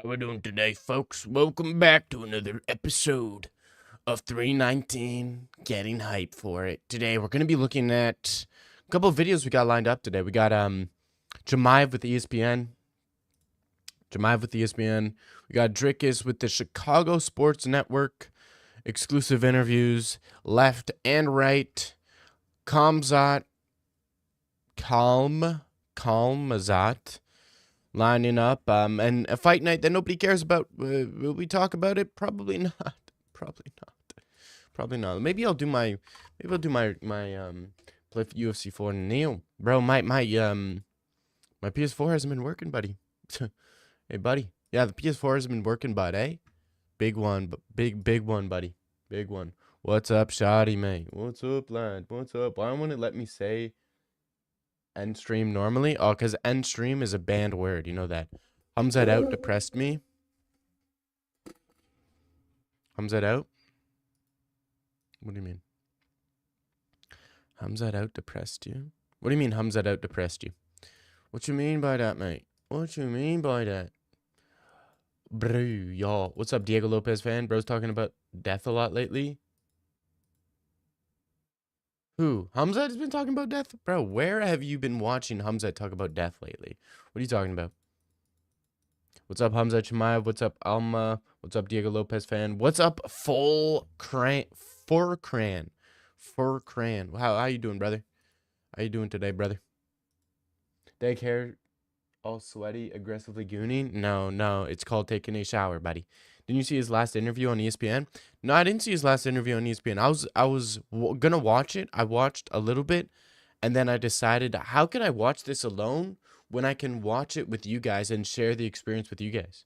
How we doing today, folks? Welcome back to another episode of 319 Getting Hype for It. Today we're going to be looking at a couple of videos we got lined up today. We got Chimaev with ESPN. We got Dricus with the Chicago Sports Network. Exclusive interviews, left and right. Hamzat lining up, and a fight night that nobody cares about. Will we talk about it? Probably not. Probably not. Maybe I'll do my play UFC 4 Neil. Bro, my PS4 hasn't been working, buddy. Hey, buddy. Yeah, the PS4 hasn't been working, bud, eh? Big one, big one, buddy. Big one. What's up, shoddy, mate? What's up, lad? What's up? Why won't it let me say end stream normally? Oh, because end stream is a banned word. You know that. Hamzat out depressed me. Hamzat out? What do you mean? Hamzat out depressed you? What do you mean Hamzat out depressed you? What you mean by that, mate? What you mean by that? Bro, y'all. What's up, Diego Lopez fan? Bro's talking about death a lot lately. Who? Hamzat has been talking about death? Bro, where have you been watching Hamzat talk about death lately? What are you talking about? What's up, Hamzat Chimaev? What's up, Alma? What's up, Diego Lopez fan? What's up, Furcran? How you doing, brother? How you doing today, brother? Dag hair all sweaty, aggressively gooning? No, it's called taking a shower, buddy. Didn't you see his last interview on ESPN? No, I didn't see his last interview on ESPN. I was gonna watch it. I watched a little bit, and then I decided, how can I watch this alone when I can watch it with you guys and share the experience with you guys?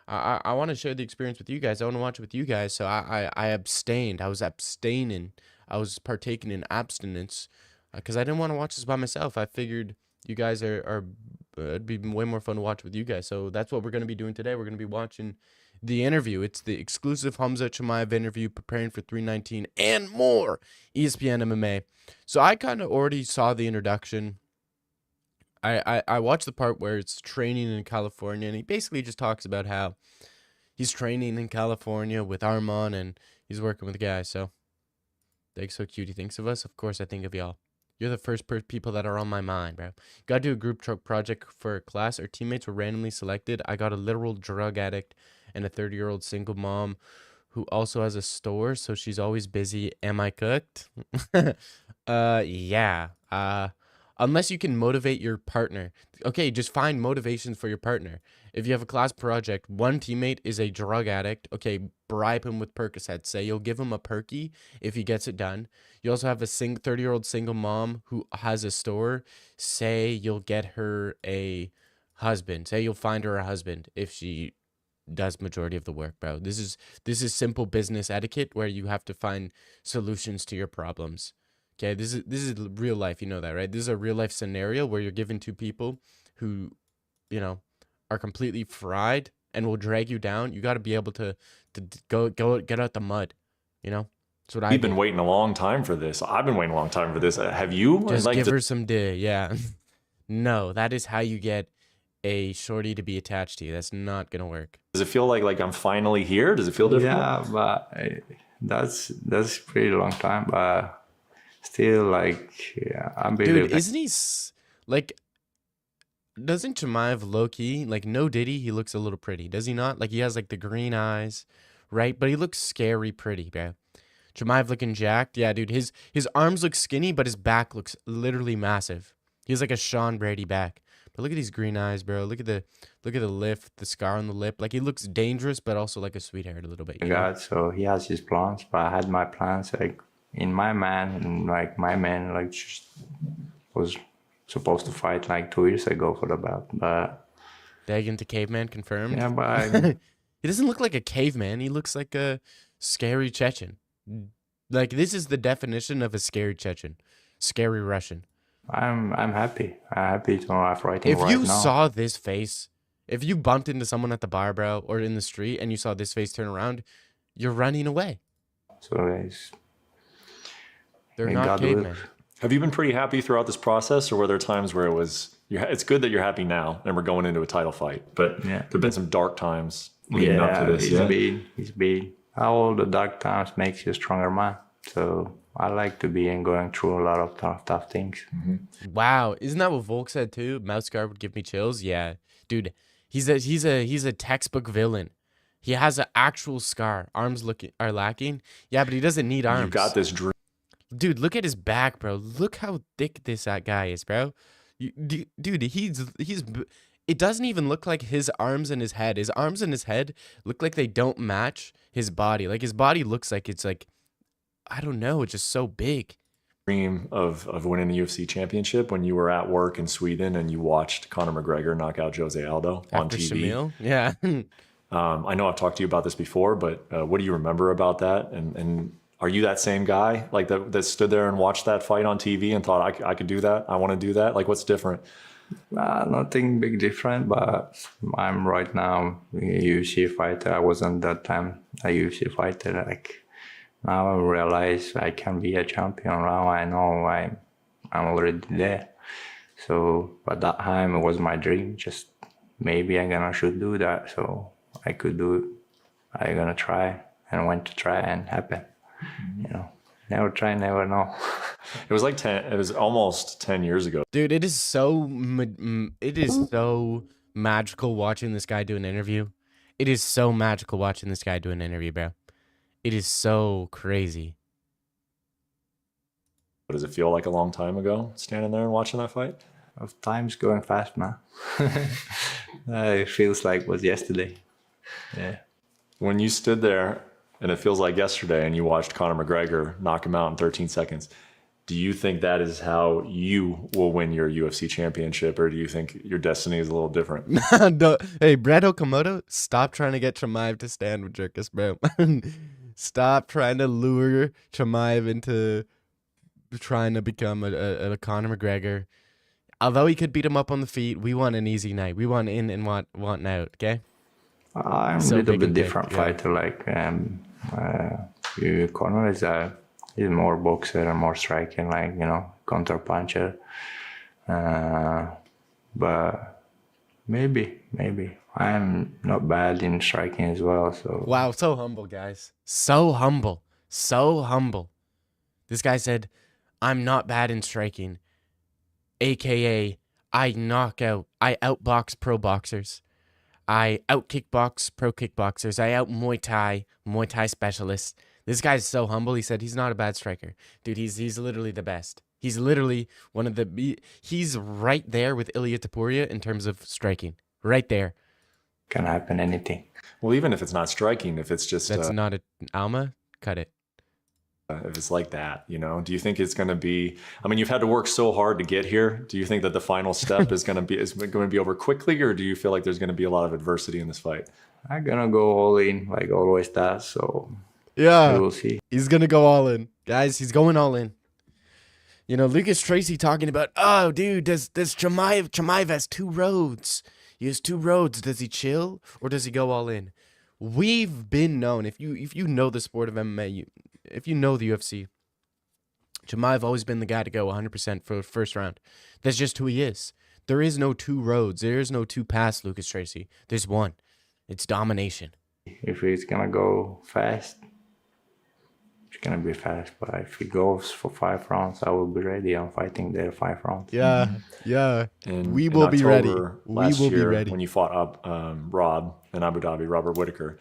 I want to share the experience with you guys. I want to watch it with you guys. So I abstained. I was abstaining. I was partaking in abstinence because I didn't want to watch this by myself. I figured you guys it'd be way more fun to watch with you guys. So that's what we're going to be doing today. We're going to be watching the interview. It's the exclusive Hamzat Chimaev interview, preparing for 319 and more ESPN MMA. So I kind of already saw the introduction. I watched the part where it's training in California, and he basically just talks about how he's training in California with Armand, and he's working with guys. So, Dave's so cute. He thinks of us. Of course, I think of y'all. You're the first people that are on my mind, bro. Gotta do a group project for a class. Our teammates were randomly selected. I got a literal drug addict and a 30-year-old single mom who also has a store, so she's always busy. Am I cooked? Yeah. Unless you can motivate your partner. Okay, just find motivations for your partner. If you have a class project, one teammate is a drug addict. Okay, bribe him with Percocet. Say you'll give him a Perky if he gets it done. You also have a 30-year-old single mom who has a store. Say you'll get her a husband. Say you'll find her a husband if she does majority of the work, bro. This is simple business etiquette where you have to find solutions to your problems. Okay, this is real life, you know that, right? This is a real life scenario where you're given two people who, are completely fried and will drag you down. You got to be able to go get out the mud, That's what I We've do. been waiting a long time for this. I've been waiting a long time for this. Have you? Just give her some dick, yeah. No, that is how you get a shorty to be attached to you. That's not gonna work. Does it feel like I'm finally here? Does it feel different? Yeah, but that's pretty long time, but still, yeah, I'm believing. Dude, isn't he doesn't Chimaev low-key, no Diddy, he looks a little pretty, does he not? He has the green eyes, right? But he looks scary pretty, bro. Chimaev looking jacked. Yeah, dude, his arms look skinny, but his back looks literally massive. He has a Sean Brady back. But look at these green eyes, bro. Look at the lift, the scar on the lip. He looks dangerous, but also a sweetheart a little bit. God, so he has his plans, but I had my plans in my man, and my man just was supposed to fight 2 years ago for the belt, but Dag into caveman confirmed. Yeah, but he doesn't look like a caveman. He looks like a scary Chechen. This is the definition of a scary Chechen, scary Russian. I'm happy. I'm happy to have fighting right now. If you saw this face, if you bumped into someone at the bar, bro, or in the street, and you saw this face turn around, you're running away. So guys, they're not cavemen. Have you been pretty happy throughout this process, or were there times where it was It's good that you're happy now, and we're going into a title fight. But Yeah. there've been some dark times leading up to this. It's been. All the dark times makes you a stronger man. So I like to be and going through a lot of tough things. Wow, isn't that what Volk said too? Mouse guard would give me chills. Yeah, dude, he's a textbook villain. He has an actual scar. Arms are lacking. Yeah, but he doesn't need arms. You've got this dream. Dude, look at his back, bro. Look how thick this guy is, bro. Dude, he's. It doesn't even look like his arms and his head. His arms and his head look like they don't match his body. Like his body looks like it's like, I don't know, it's just so big. Dream of winning the UFC championship when you were at work in Sweden and you watched Conor McGregor knock out Jose Aldo on After TV. Chimaev? Yeah. I know I've talked to you about this before, but what do you remember about that? And are you that same guy like that stood there and watched that fight on TV and thought I could do that? I want to do that. Like, what's different? Nothing big different, but I'm right now a UFC fighter. I wasn't that time a UFC fighter. Like now I realize I can be a champion. Now I know I'm already there. So at that time it was my dream. Just maybe should do that. So I could do it. I'm gonna try and went to try and happen. You know, never try, never know. It was like it was almost 10 years ago. Dude, it is so magical watching this guy do an interview. It is so magical watching this guy do an interview, bro. It is so crazy. What does it feel like a long time ago standing there and watching that fight? Time's going fast, man. It feels like it was yesterday. Yeah. When you stood there and it feels like yesterday and you watched Conor McGregor knock him out in 13 seconds, do you think that is how you will win your UFC championship, or do you think your destiny is a little different? No, hey, Brad Okamoto, stop trying to get Chimaev to stand with Dricus, bro. Stop trying to lure Chimaev into trying to become a Conor McGregor. Although he could beat him up on the feet, we want an easy night. We want in and want out, okay? I'm So a little big bit and thick, different yeah. fighter. Like Conor is he's more boxer and more striking, like counter puncher. But maybe I'm not bad in striking as well. So Wow, so humble, guys. So humble. This guy said, "I'm not bad in striking." AKA, I outbox pro boxers. I out kickbox pro kickboxers. I out Muay Thai specialists. This guy's so humble. He said he's not a bad striker. Dude, he's literally the best. He's literally one of the... He's right there with Ilia Topuria in terms of striking. Right there. can happen anything. Well, even if it's not striking, if it's just That's not an Alma. Cut it. if it's like that, do you think it's going to be? I mean, you've had to work so hard to get here. Do you think that the final step is going to be over quickly, or do you feel like there's going to be a lot of adversity in this fight? I'm gonna go all in, like always does. So Yeah. we will see. He's going to go all in. Guys, he's going all in. Lucas Tracy talking about, oh, dude, does Chimaev has two roads. He has two roads. Does he chill or does he go all in? We've been known, if you know the sport of MMA, if you know the UFC, Chimaev always been the guy to go 100% for the first round. That's just who he is. There is no two roads. There is no two paths, Lucas Tracy. There's one. It's domination. If it's gonna go fast, it's gonna be fast. But if it goes for 5 rounds, I will be ready. I'm fighting there 5 rounds. Yeah, yeah. And We will be ready. Last We will be year, ready. when you fought up Rob in Abu Dhabi, Robert Whitaker,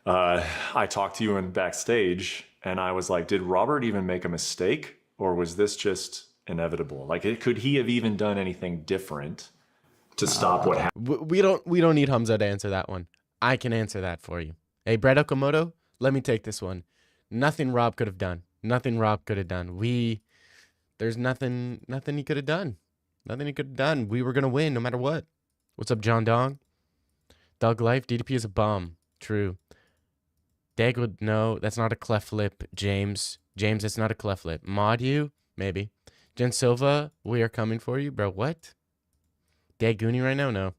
I talked to you in backstage, and I was like, did Robert even make a mistake, or was this just inevitable? Like, could he have even done anything different to stop what happened? We don't need Hamza to answer that one. I can answer that for you. Hey, Brett Okamoto, let me take this one. Nothing Rob could have done. Nothing Rob could have done. There's nothing he could have done. Nothing he could have done. We were gonna win no matter what. What's up, John Dong? Dog Life, DDP is a bomb. True. Dag would know that's not a cleft lip, James. James, that's not a cleft lip. Mod you? Maybe. Jen Silva, we are coming for you, bro. What? Dag Goonie right now? No.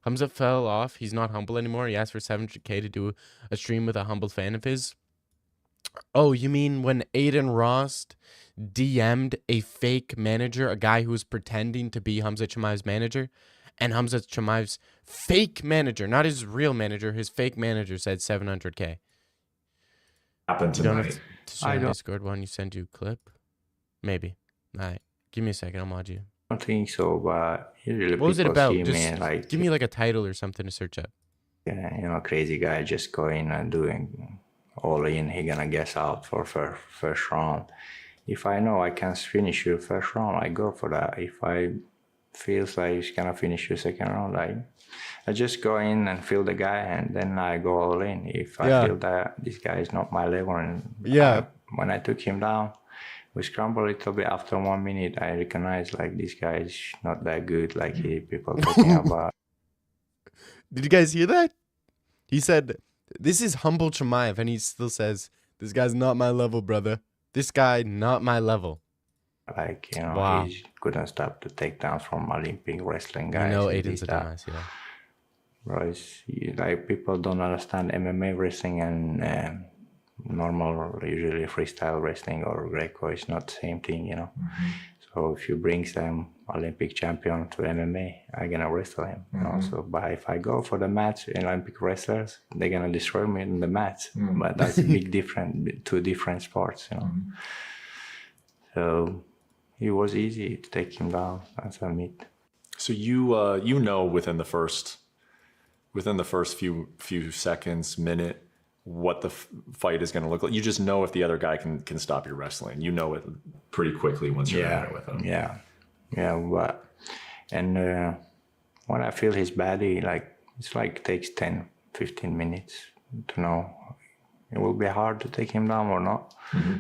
Hamzat fell off. He's not humble anymore. He asked for 700K to do a stream with a humble fan of his. Oh, you mean when Aiden Ross DM'd a fake manager, a guy who was pretending to be Hamzat Chimaev's manager, and Hamzat Chimaev's fake manager, not his real manager, his fake manager said 700K. Happened You don't tonight. have to share Discord one. You send you a clip? Maybe. All right. Give me a second. I'll mod you. I don't think so, but usually What was it people about? see Just me like, give me like a title or something to search up. crazy guy just going and doing all in. He gonna guess out for first round. If I know I can finish you first round, I go for that. If I feels like he's gonna finish you second round, I just go in and feel the guy, and then I go all in. If I feel that this guy is not my level, and when I took him down, we scrambled a little bit. After 1 minute, I recognized like this guy is not that good, like people talking about. Did you guys hear that? He said, "This is humble Chimaev," and he still says, "This guy's not my level, brother. This guy not my level." Like, Wow. he couldn't stop the takedowns from Olympic wrestling guys. Aiden's a dumbass, yeah. Bro, like people don't understand MMA wrestling and normal, usually freestyle wrestling or Greco is not the same thing, Mm-hmm. So if you bring some Olympic champion to MMA, I'm gonna wrestle him. So, but if I go for the match, Olympic wrestlers, they're gonna destroy me in the match. But that's a big difference, two different sports, So it was easy to take him down as a meet. So you know within the first few seconds, minute, what the fight is going to look like. You just know if the other guy can stop your wrestling. You know it pretty quickly once you're in there with him. But when I feel his body, it's like takes 10-15 minutes to know it will be hard to take him down or not.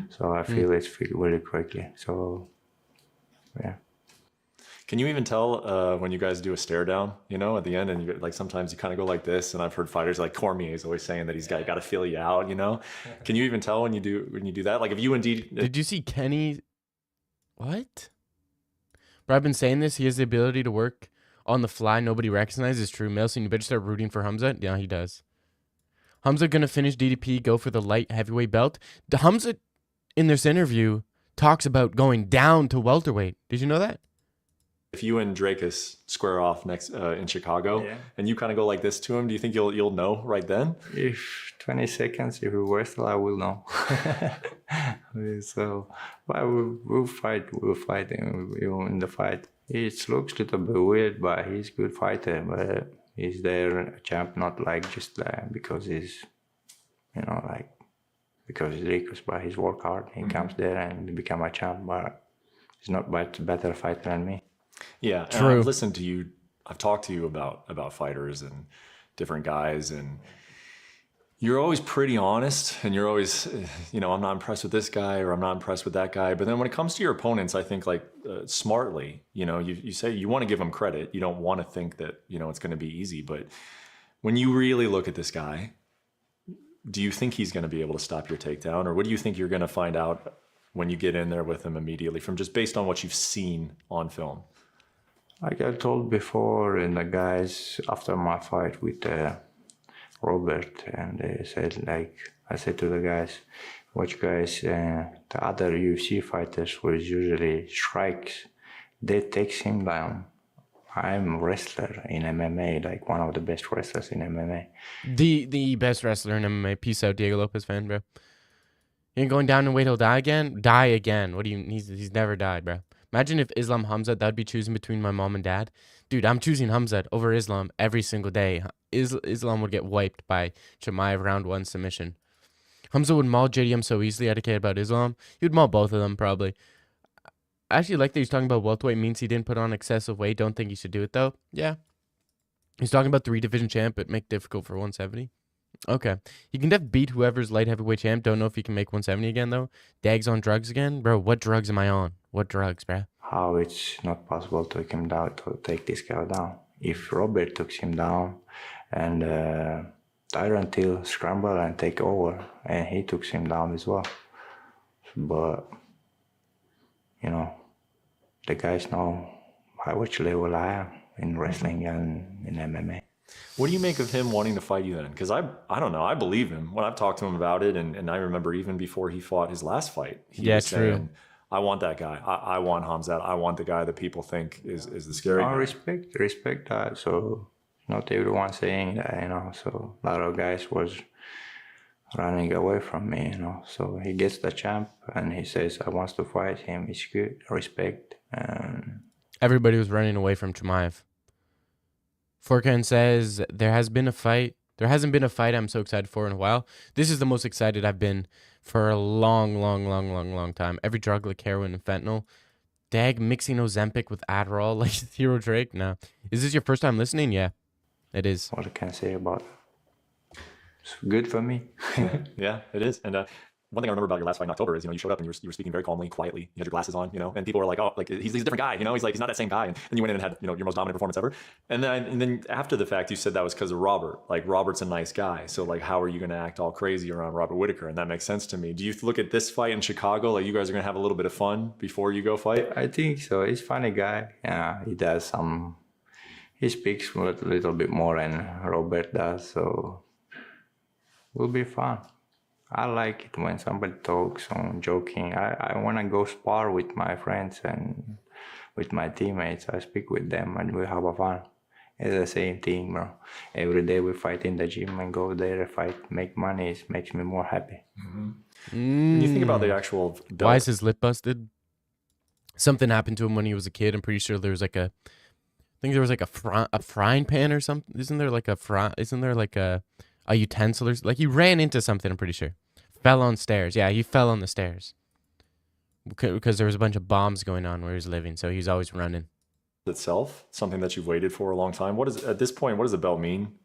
So I feel it really quickly. So yeah. Can you even tell when you guys do a stare down, at the end, and you like sometimes you kind of go like this, and I've heard fighters like Cormier is always saying that he's got to feel you out, Can you even tell when you do that? Like if you indeed Did you see Kenny? What? Bro, I've been saying this. He has the ability to work on the fly. Nobody recognizes. True, Milson. You better start rooting for Hamzat. Yeah, he does. Hamzat gonna finish DDP, go for the light heavyweight belt. Hamzat in this interview talks about going down to welterweight. Did you know that? If you and Dricus square off next in Chicago, and you kind of go like this to him, do you think you'll know right then? If 20 seconds, if we wrestle, I will know. So, but we'll fight. We'll fight in the fight. It looks a little bit weird, but he's a good fighter. But he's there a champ, not like just because he's, because he's Dricus, but he's work hard. He comes there and become a champ, but he's not better fighter than me. Yeah, true. I've listened to you. I've talked to you about fighters and different guys, and you're always pretty honest. And you're always, I'm not impressed with this guy, or I'm not impressed with that guy. But then when it comes to your opponents, I think smartly, you say you want to give them credit. You don't want to think that it's going to be easy. But when you really look at this guy, do you think he's going to be able to stop your takedown, or what do you think you're going to find out when you get in there with him immediately, from just based on what you've seen on film? Like I told before, and the guys after my fight with Robert, and they said, I said to the guys, watch guys, the other UFC fighters was usually strikes, they takes him down. I'm a wrestler in MMA, like one of the best wrestlers in MMA. The best wrestler in MMA. Peace out, Diego Lopez fan, bro. You ain't going down and wait he'll die again? Die again. What do you? He's never died, bro. Imagine if Islam Hamzat, that'd be choosing between my mom and dad. Dude, I'm choosing Hamzat over Islam every single day. Islam would get wiped by Chimaev round 1 submission. Hamzat would maul JDM so easily. I had to care about Islam. He would maul both of them, probably. I actually like that he's talking about welterweight means he didn't put on excessive weight. Don't think he should do it, though. Yeah. He's talking about 3-division champ, but make difficult for 170. Okay. He can beat whoever's light heavyweight champ. Don't know if he can make 170 again, though. Dag's on drugs again? Bro, what drugs am I on? What drugs, bro? How it's not possible to take him down, to take this guy down. If Robert took him down and Tyron Till scramble and take over, and he took him down as well. But, the guys know how which level I am in wrestling and in MMA. What do you make of him wanting to fight you then? Because I don't know. I believe him when I've talked to him about it, and I remember even before he fought his last fight, he was saying, "I want that guy. I want Hamzat. I want the guy that people think is the scary guy." Respect that. So not everyone saying that, you know. So a lot of guys was running away from me, you know. So he gets the champ and he says I wants to fight him. It's good. Respect. Everybody was running away from Chimaev. Forkan says there hasn't been a fight I'm so excited for in a while. This is the most excited I've been for a long time. Every drug like heroin and fentanyl. Dag mixing Ozempic with Adderall like Hero Drake. No. Is this your first time listening? Yeah, it is. What I can say about it? It's good for me. Yeah, it is. And one thing I remember about your last fight in October is, you showed up and you were speaking very calmly, quietly. You had your glasses on, and people were like, "Oh, like he's a different guy, He's not that same guy." And you went in and had, your most dominant performance ever. And then after the fact, you said that was because of Robert. Like Robert's a nice guy, so like how are you going to act all crazy around Robert Whitaker? And that makes sense to me. Do you look at this fight in Chicago like you guys are going to have a little bit of fun before you go fight? I think so. He's a funny guy. Yeah, he does some. He speaks a little bit more than Robert does, so will be fun. I like it when somebody talks and joking. I want to go spar with my friends and with my teammates. I speak with them and we have a fun. It's the same thing, bro. Every day we fight in the gym and go there, fight, make money. It makes me more happy. Mm-hmm. When you think about the actual belt, why is his lip busted? Something happened to him when he was a kid. I'm pretty sure there was like a frying pan or something. Isn't there like a utensil or like he ran into something? I'm pretty sure. Fell on stairs. Yeah, he fell on the stairs because there was a bunch of bombs going on where he was living. So he's always running. Itself, something that you've waited for a long time. What does the belt mean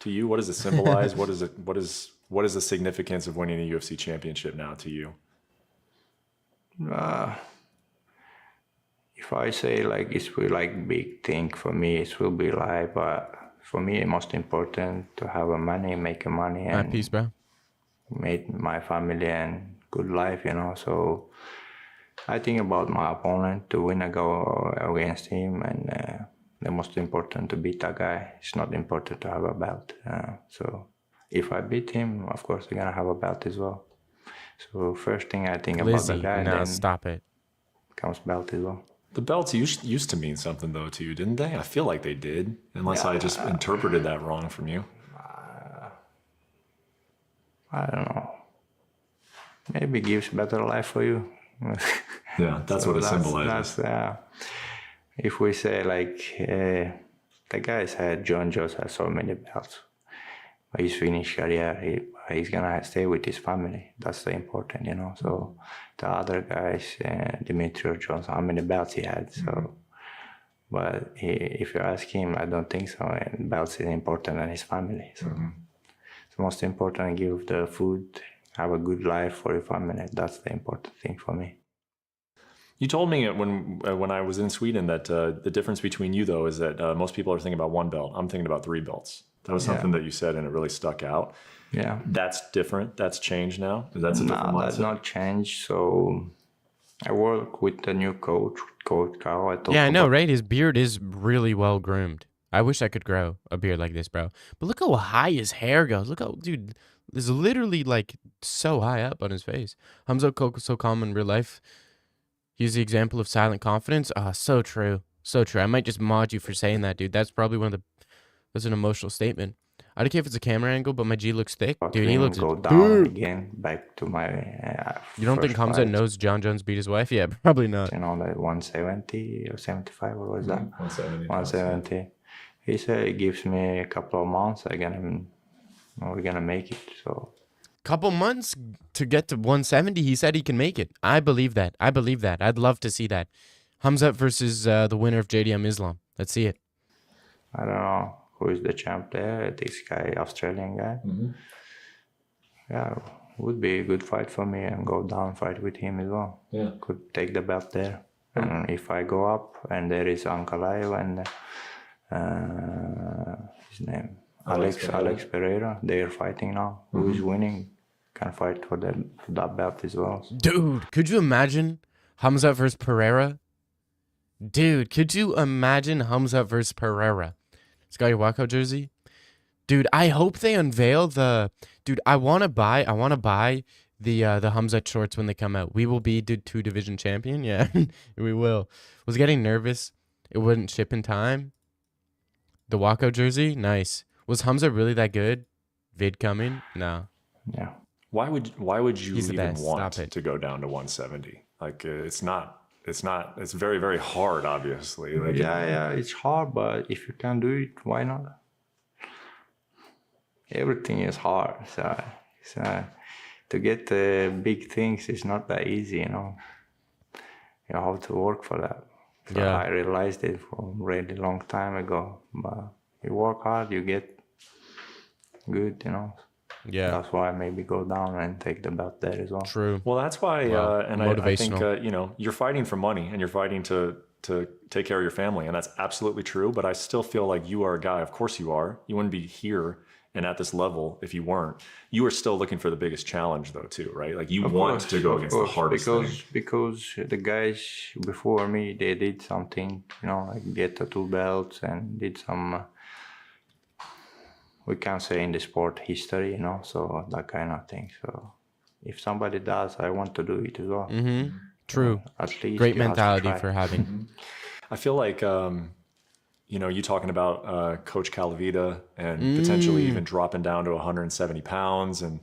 to you? What does it symbolize? What is the significance of winning a UFC championship now to you? If I say like it's really like big thing for me, it will be like, but for me, it's most important to have a money, make a money, and peace, bro. Make my family and good life, So I think about my opponent to win a go against him, and the most important to beat a guy. It's not important to have a belt. So if I beat him, of course, I'm gonna have a belt as well. So first thing I think about the guy, no, then stop it. Comes belt as well. The belts used to mean something though to you, didn't they? I feel like they did, unless I just interpreted that wrong from you. I don't know. Maybe gives better life for you. Yeah, that's what it symbolizes. If we say like the guys had John Jones has so many belts, but he's finished career. He's gonna stay with his family. That's the important, So the other guys, Demetrius Jones, how many belts he had? So, but if you ask him, I don't think so. And belts is important than his family. So it's most important. Give the food, have a good life for your family. That's the important thing for me. You told me when I was in Sweden that the difference between you though is that most people are thinking about one belt. I'm thinking about 3 belts. That was something that you said, and it really stuck out. Yeah, that's different. That's changed now. That's a different mindset. That's not changed. So I work with the new coach, Carl. Yeah, I know, right? His beard is really well groomed. I wish I could grow a beard like this, bro. But look how high his hair goes. Look how, dude, it's literally like so high up on his face. Hamzat Coco so calm in real life. He's the example of silent confidence. Ah, so true. So true. I might just mod you for saying that, dude. That's probably that's an emotional statement. I don't care if it's a camera angle, but my G looks thick. Dude, he looks... Go down again, back to my... you don't think Hamzat knows John Jones beat his wife? Yeah, probably not. Like 170 or 75, what was that? 170. 170. He said it gives me a couple of months. We're gonna make it, so... Couple months to get to 170? He said he can make it. I believe that. I'd love to see that. Hamzat versus the winner of JDM Islam. Let's see it. I don't know who is the champ there. This guy, Australian guy. Mm-hmm. Yeah, would be a good fight for me and go down fight with him as well. Yeah, could take the belt there. And if I go up and there is Ankalaev and his name Alex Pereira, they are fighting now. Mm-hmm. Who is winning can fight for that belt as well. Dude, could you imagine Hamzat versus Pereira? Dude, could you imagine Hamzat versus Pereira? It's got your walkout jersey. Dude, I hope they unveil the. Dude, I want to buy the Hamzat shorts when they come out. We will be 2 division champion. Yeah, we will. Was getting nervous. It wouldn't ship in time. The walkout jersey, nice. Was Hamza really that good? Vid coming? No. Yeah. Why would you He's the even best. want Stop it. to go down to 170? Like it's very, very hard, obviously. Like, Yeah, it's hard, but if you can do it, why not? Everything is hard, so to get the big things is not that easy, you know. You have to work for that. So Yeah. I realized it from a really long time ago. But you work hard, you get good, you know. Yeah. That's why I maybe go down and take the belt there as well. True. well, that's why, Wow. and I think Motivational. you're fighting for money and you're fighting to take care of your family, and that's absolutely true. But I still feel like you are a guy. Of course, you are. You wouldn't be here and at this level if you weren't. You are still looking for the biggest challenge, though, too, right? Like you want to go against the hardest thing. Because the guys before me, they did something, you know, like get the 2 belts and did some, we can say in the sport history, you know, so that kind of thing. So if somebody does, I want to do it as well. Mm-hmm. True. At least Great you have to mentality try. for having. I feel like, you talking about Coach Calavita and potentially even dropping down to 170 pounds, and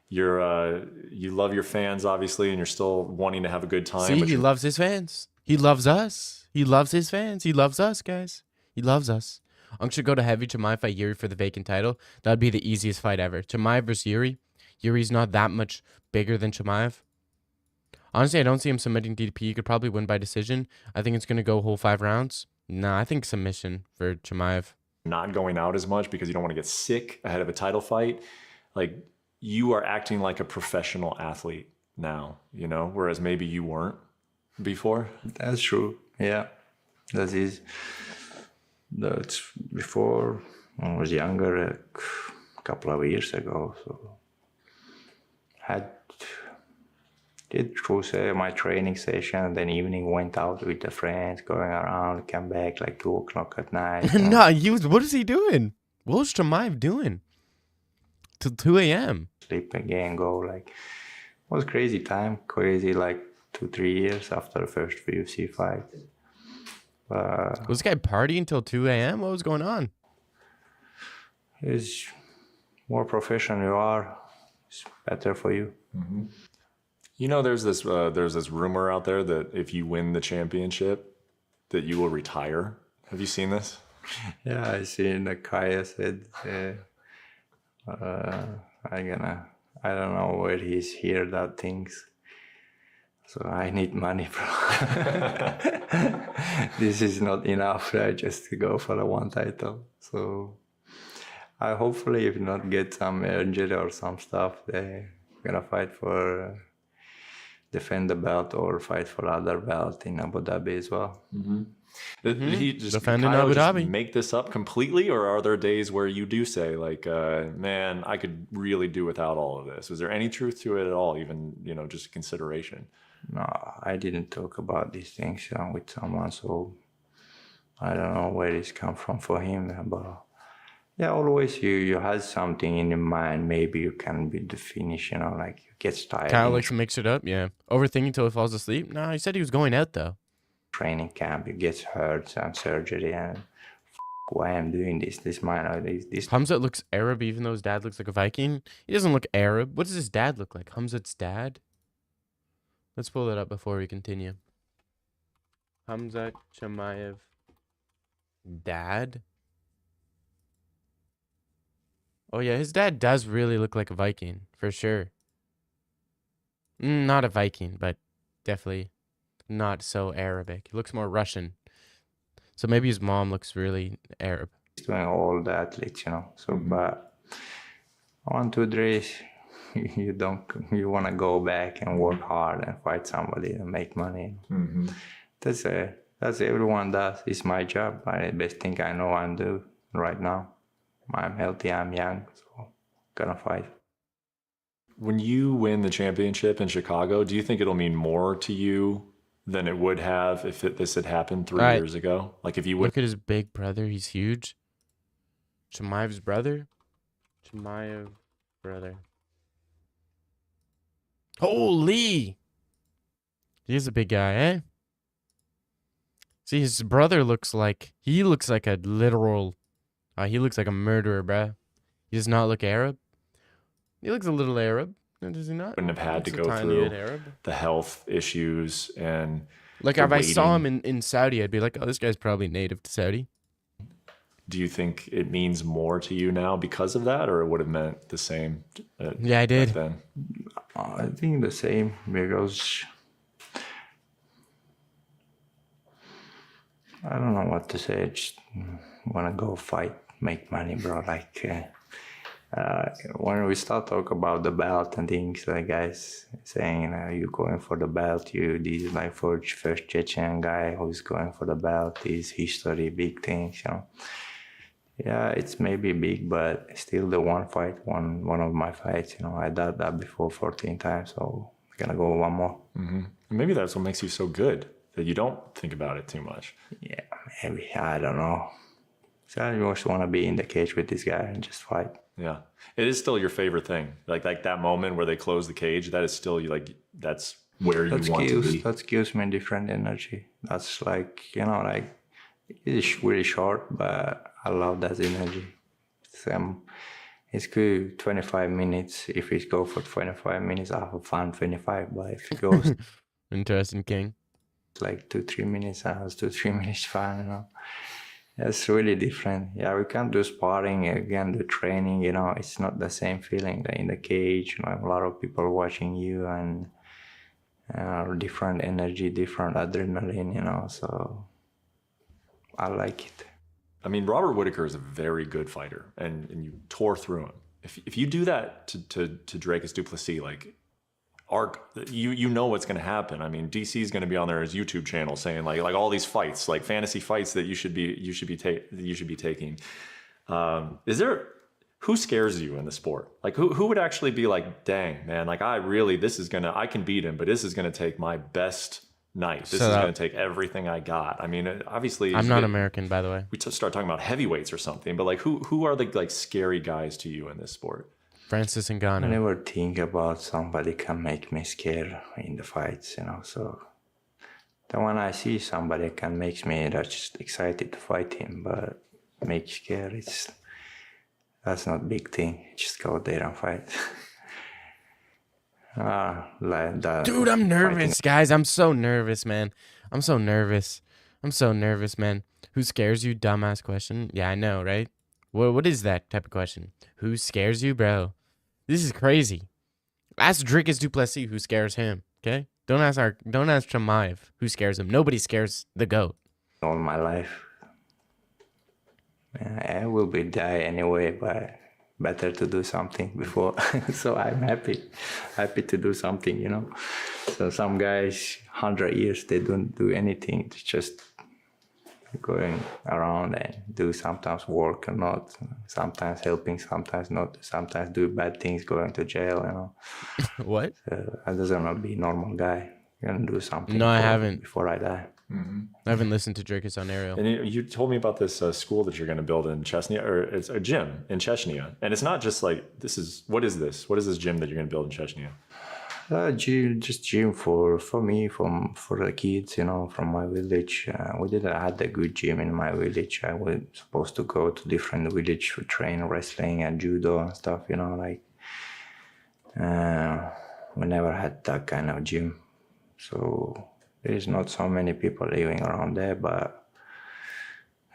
you love your fans, obviously, and you're still wanting to have a good time. See, but he loves his fans. He loves us. He loves his fans. He loves us, guys. He loves us. I'm should go to heavy Chimaev fight Yuri for the vacant title. That'd be the easiest fight ever. Chimaev versus Yuri. Yuri's not that much bigger than Chimaev. Honestly, I don't see him submitting DDP. He could probably win by decision. I think it's going to go whole 5 rounds. Nah, I think submission for Chimaev. not going out as much because you don't want to get sick ahead of a title fight. Like, you are acting like a professional athlete now, whereas maybe you weren't before. That's true. Yeah, that's before when I was younger, a couple of years ago. So did through my training session, and then evening went out with the friends, going around, came back like 2:00 at night. Nah, what is he doing? What's Chimaev doing? Till 2 a.m. Sleep again, go like, it was crazy time, like 2-3 years after the first UFC fight. Was this guy partying till 2 a.m.? What was going on? It's more professional you are, it's better for you. Mm-hmm. There's this rumor out there that if you win the championship, that you will retire. Have you seen this? Yeah, I seen the Kaya said, I don't know where he's hear that things. So I need money, bro. This is not enough, right? Just to go for the one title. So I hopefully, if not get some injury or some stuff, they're gonna fight for defend the belt or fight for other belt in Abu Dhabi as well. Mm-hmm. Did he just defend in Kyle Abu just Dhabi? Make this up completely, or are there days where you do say like, man, I could really do without all of this? Was there any truth to it at all, even just a consideration? No, I didn't talk about these things with someone, so I don't know where this come from for him. But yeah, always you have something in your mind. Maybe you can be the finish, like you get tired. Kyle likes to mix it up, yeah. Overthinking till he falls asleep? Nah, he said he was going out, though. Training camp, you get hurt, some surgery, and why I'm doing this this. Hamzat looks Arab even though his dad looks like a Viking. He doesn't look Arab. What does his dad look like? Hamzat's dad? Let's pull it up before we continue. Hamzat Chimaev dad? Oh yeah, his dad does really look like a Viking, for sure. Not a Viking, but definitely not so Arabic. He looks more Russian. So maybe his mom looks really Arab. Doing all the athletes, So, but 1, 2 days, you want to go back and work hard and fight somebody and make money. Mm-hmm. That's everyone does. It's my job. The best thing I know I'm do right now. I'm healthy, I'm young, so gonna fight. When you win the championship in Chicago, do you think it'll mean more to you than it would have if this had happened 3 years ago? Like if you would Look at his big brother. He's huge. Chimaev's brother. Chimaev, brother. Holy! He's a big guy, eh? See, his brother looks like... He looks like a literal... he looks like a murderer, bruh. He does not look Arab. He looks a little Arab. Does he not? Wouldn't have had to Looks a go tiny through bit Arab. the health issues and Like, the if I saw him waiting. in Saudi, I'd be like, oh, this guy's probably native to Saudi. Do you think it means more to you now because of that, or it would have meant the same Yeah, I did. back then? I think the same because I don't know what to say. I just want to go fight, make money, bro. Like when we start talk about the belt and things, like guys saying you going for the belt, this is like first Chechen guy who's going for the belt, this history, big things, you know. Yeah, it's maybe big, but still the one of my fights, you know, I did that before 14 times, so I'm gonna go one more. Mm-hmm. Maybe that's what makes you so good, that you don't think about it too much. Yeah, maybe, I don't know. So I just want to be in the cage with this guy and just fight. Yeah, it is still your favorite thing. Like that moment where they close the cage, that is still like that's where you want to be. That gives me different energy. That's like, you know, like it's really short, but I love that energy. It's good 25 minutes. If it go for 25 minutes, I have fun 25. But if it goes Interesting, King. like 2-3 minutes, I have 2-3 minutes fun, you know. It's really different. Yeah, we can't do sparring, again, do training, you know, it's not the same feeling in the cage, you know, a lot of people watching you and different energy, different adrenaline, you know, so I like it. I mean, Robert Whittaker is a very good fighter, and you tore through him. If you do that to Dricus du Plessis, like, you know what's going to happen. I mean, DC is going to be on his YouTube channel saying like all these fights, like fantasy fights that you should be taking. Who scares you in the sport? Like who would actually be like, dang man, like I can beat him, but this is going to take my best night. This is going to take everything I got. I mean, obviously I'm not American, by the way. We start talking about heavyweights or something, but like who are the like scary guys to you in this sport? Francis I Ngannou. never think about somebody can make me scared in the fights, you know, so then when I see somebody can make me just excited to fight him, but make scared, that's not a big thing. Just go there and fight. Like that. Dude, I'm nervous, guys. I'm so nervous, man. I'm so nervous, man. Who scares you? Dumbass question. Yeah, I know, right? What is that type of question? Who scares you, bro? This is crazy. Ask Dricus du Plessis who scares him, okay? Don't ask Chimaev who scares him. Nobody scares the GOAT. All my life. I will be die anyway, but better to do something before. So I'm happy to do something, you know. So some guys, 100 years, they don't do anything. It's just going around and do sometimes work or not, sometimes helping, sometimes not, sometimes do bad things, going to jail, you know. What? I doesn't want to be a normal guy. You're gonna do something. No, I haven't. Before I die. Mm-hmm. I haven't listened to Dricus on Ariel. And you told me about this school that you're going to build in Chechnya, or it's a gym in Chechnya. And it's not just like, what is this? What is this gym that you're going to build in Chechnya? Gym for me, for the kids, you know, from my village. We didn't have a good gym in my village. I was supposed to go to different village to train wrestling and judo and stuff, you know, like we never had that kind of gym. So there's not so many people living around there, but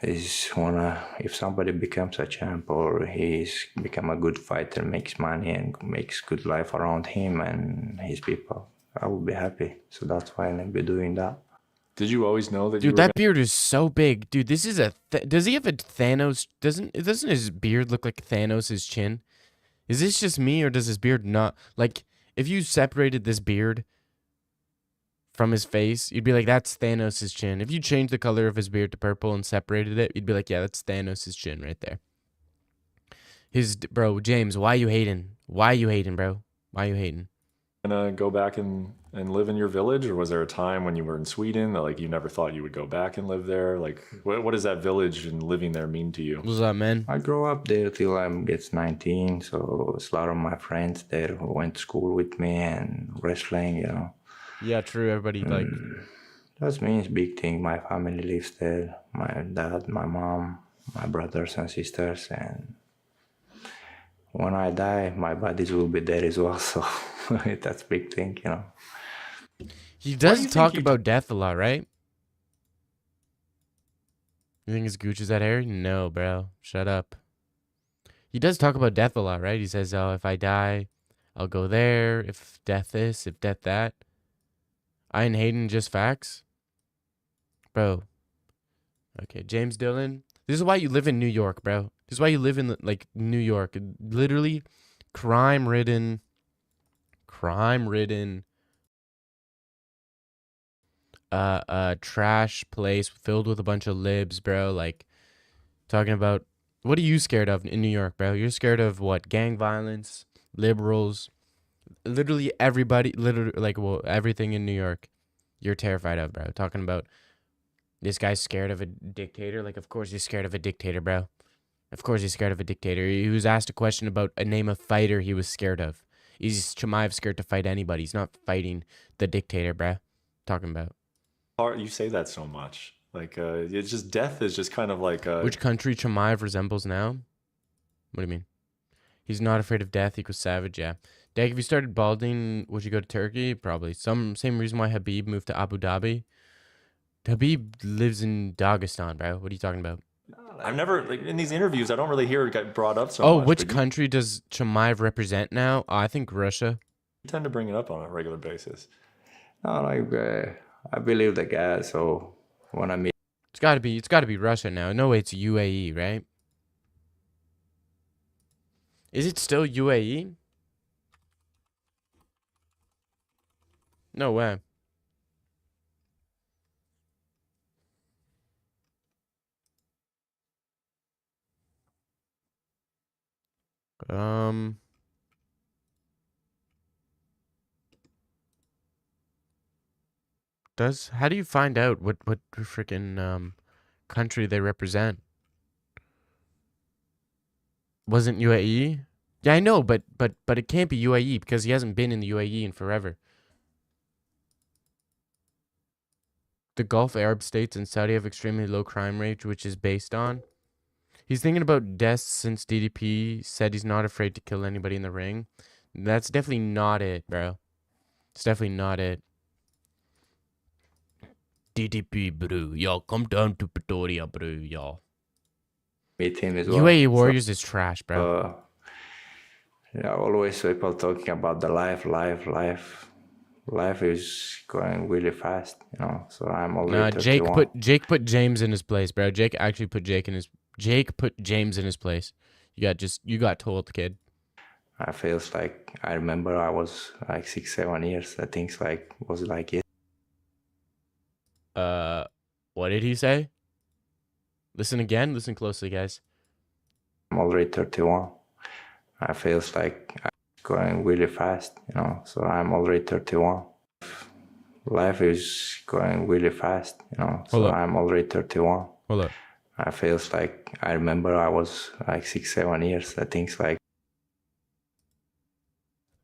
if somebody becomes a champ or he's become a good fighter, makes money and makes good life around him and his people, I will be happy. So that's why I'll be doing that. Did you always know that? Dude, that beard is so big. Dude, this is does he have a Thanos? Doesn't his beard look like Thanos' chin? Is this just me, or does his beard not? Like, if you separated this beard from his face, you'd be like, that's Thanos' chin. If you changed the color of his beard to purple and separated it, you'd be like, yeah, that's Thanos' chin right there. Bro, James, why you hating? Why you hating, bro? Why you hating? gonna go back and live in your village, or was there a time when you were in Sweden that like you never thought you would go back and live there? Like what does that village and living there mean to you? What's up, man? I grew up there till I get 19, so it's a lot of my friends there who went to school with me and wrestling, you know. Yeah, true. Everybody like That means big thing. My family lives there. My dad, my mom, my brothers and sisters, and when I die, my bodies will be there as well. So that's big thing, you know. he do does you talk think he about death a lot, right? You think his gooch is that hairy? No, bro. Shut up. He does talk about death a lot, right? He says, "Oh, if I die, I'll go there. If death this, if death that." Ian Hayden, just facts, bro. Okay, James Dillon. This is why you live in New York, bro. This is why you live in like New York. Literally, crime-ridden, trash place filled with a bunch of libs, bro. Like talking about what are you scared of in New York, bro? You're scared of what? Gang violence, liberals, literally everybody, literally like well, everything in New York. You're terrified of, bro. Talking about this guy's scared of a dictator. Like, of course he's scared of a dictator, bro. Of course he's scared of a dictator. He was asked a question about a name of fighter he was scared of. Is Chimaev scared to fight anybody? He's not fighting the dictator, bro. Talking about. You say that so much. Like it's just death is just kind of like Which country Chimaev resembles now? What do you mean? He's not afraid of death equals savage, yeah. Dag, if you started balding, would you go to Turkey? Probably. Same reason why Habib moved to Abu Dhabi. Habib lives in Dagestan, bro. What are you talking about? I've never like in these interviews I don't really hear it get brought up so Oh, much. which but country does Chimaev represent now? I think Russia. you tend to bring it up on a regular basis. No, like I believe the guy. So when I meet, It's gotta be Russia now. No way, it's UAE, right? Is it still UAE? No way. Um. How do you find out what freaking country they represent? Wasn't UAE? Yeah, I know, but it can't be UAE because he hasn't been in the UAE in forever. The Gulf Arab states and Saudi have extremely low crime rate, which is based on. He's thinking about deaths since DDP said he's not afraid to kill anybody in the ring. That's definitely not it, bro. It's definitely not it. DDP, bro. Y'all come down to Pretoria, bro, y'all. meet him as well. UAE Warriors is trash, bro. Yeah, always people talking about the life. Life is going really fast, you know. So I'm already Nah, 31. Jake put James in his place, bro. Jake actually put Jake put James in his place. You got told, kid. I feels like I remember I was like 6-7 years. I think like was like it. What did he say? Listen again. Listen closely, guys. I'm already 31. I feels like I'm going really fast, you know. So I'm already 31. Life is going really fast, you know. So Hold up. I'm already 31. Hold up. I feels like I remember I was like 6-7 years. I think like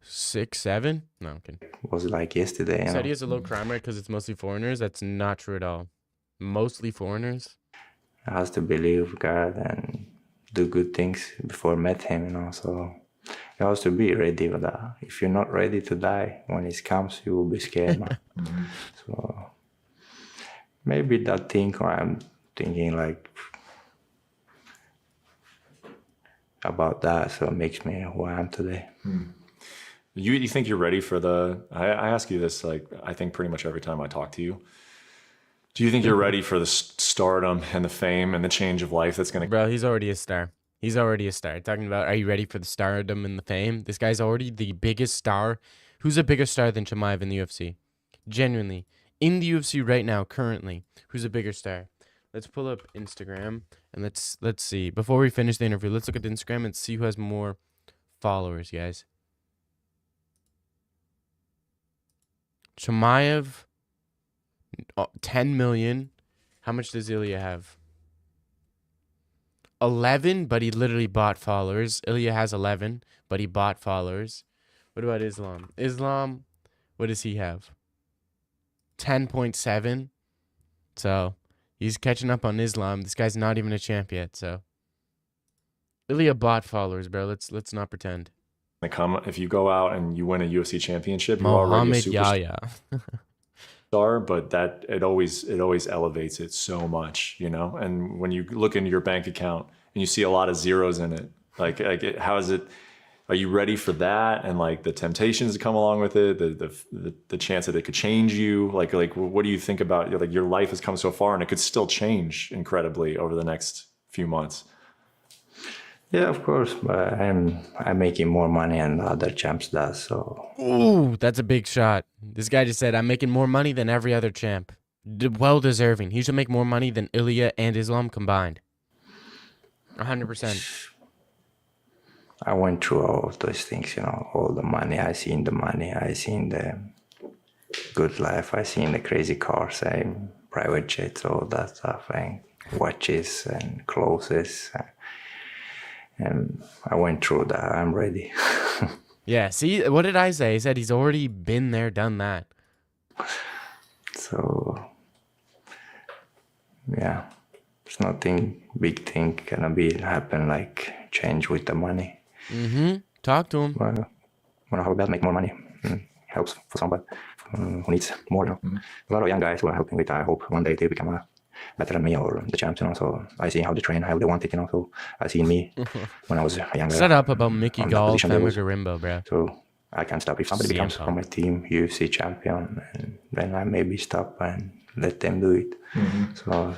6, 7? No, I'm kidding. was like yesterday. You Said know? he has a low crime rate because it's mostly foreigners. That's not true at all. Mostly foreigners. Has to believe God and do good things before met him, you know. So you have to be ready with that. If you're not ready to die when it comes, you will be scared, man. So maybe that thing, or I'm thinking like about that, so it makes me who I am today. You think you're ready for the? I ask you this like I think pretty much every time I talk to you. Do you think you're ready for the stardom and the fame and the change of life that's gonna? Bro, he's already a star. He's already a star. Talking about, are you ready for the stardom and the fame? This guy's already the biggest star. Who's a bigger star than Chimaev in the UFC? Genuinely. In the UFC right now, currently, who's a bigger star? Let's pull up Instagram and let's see. Before we finish the interview, let's look at Instagram and see who has more followers, guys. Chimaev, 10 million. How much does Ilya have? 11, but he literally bought followers. Ilya has 11, but he bought followers. What about Islam? Islam, what does he have? 10.7. So he's catching up on Islam. This guy's not even a champ yet. So Ilya bought followers, bro. Let's not pretend. If you go out and you win a UFC championship, you're already a Mohamed superstar. Yahya. But that it always elevates it so much, you know. And when you look into your bank account and you see a lot of zeros in it, how is it? Are you ready for that? And like the temptations that come along with it, the chance that it could change you. Like what do you think about like your life has come so far and it could still change incredibly over the next few months? Yeah, of course, but I'm making more money than other champs does. So. Ooh, that's a big shot. This guy just said, I'm making more money than every other champ. Well deserving. He should make more money than Ilya and Islam combined. 100%. I went through all of those things, you know, all the money. I seen the money. I seen the good life. I seen the crazy cars, private jets, all that stuff, and watches and clothes. And I went through that. I'm ready. Yeah, see, what did I say? He said he's already been there, done that. So, yeah, it's nothing big thing gonna happen like change with the money. Mm-hmm. Talk to him. Well, when I hope that make more money, helps for somebody who needs more. You know? A lot of young guys who are helping with. I hope one day they become better than me or the champs. You know, so I see how they train, how they want it. You know, so I see me when I was younger. Shut up about Mickey Gall, Femagorimbo, bro. So I can't stop. If somebody becomes from my team UFC champion, and then I maybe stop and let them do it. So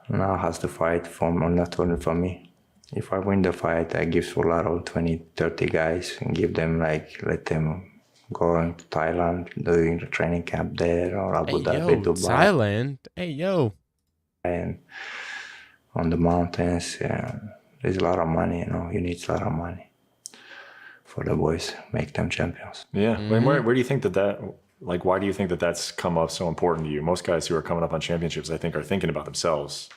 now has to fight not only for me. If I win the fight, I give a lot of 20, 30 guys and give them let them go into Thailand, doing the training camp there or Abu Dhabi, Dubai. Thailand? Hey, yo. And on the mountains, there's a lot of money, you know, you need a lot of money for the boys, make them champions. Yeah. Mm-hmm. Where do you think why do you think that that's come up so important to you? Most guys who are coming up on championships, I think, are thinking about themselves.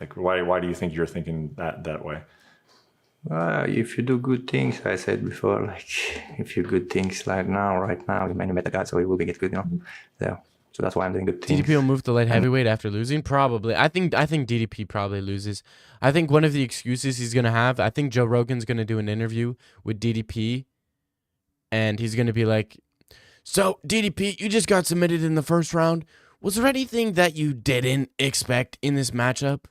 Like, why do you think you're thinking that way? If you do good things, I said before, like if you do good things like right now, you met the guy, so you will get good, you know. Yeah. So that's why I'm doing good things. DDP will move to light heavyweight after losing? Probably. I think DDP probably loses. I think one of the excuses he's gonna have, I think Joe Rogan's gonna do an interview with DDP, and he's gonna be like, so DDP, you just got submitted in the first round. Was there anything that you didn't expect in this matchup?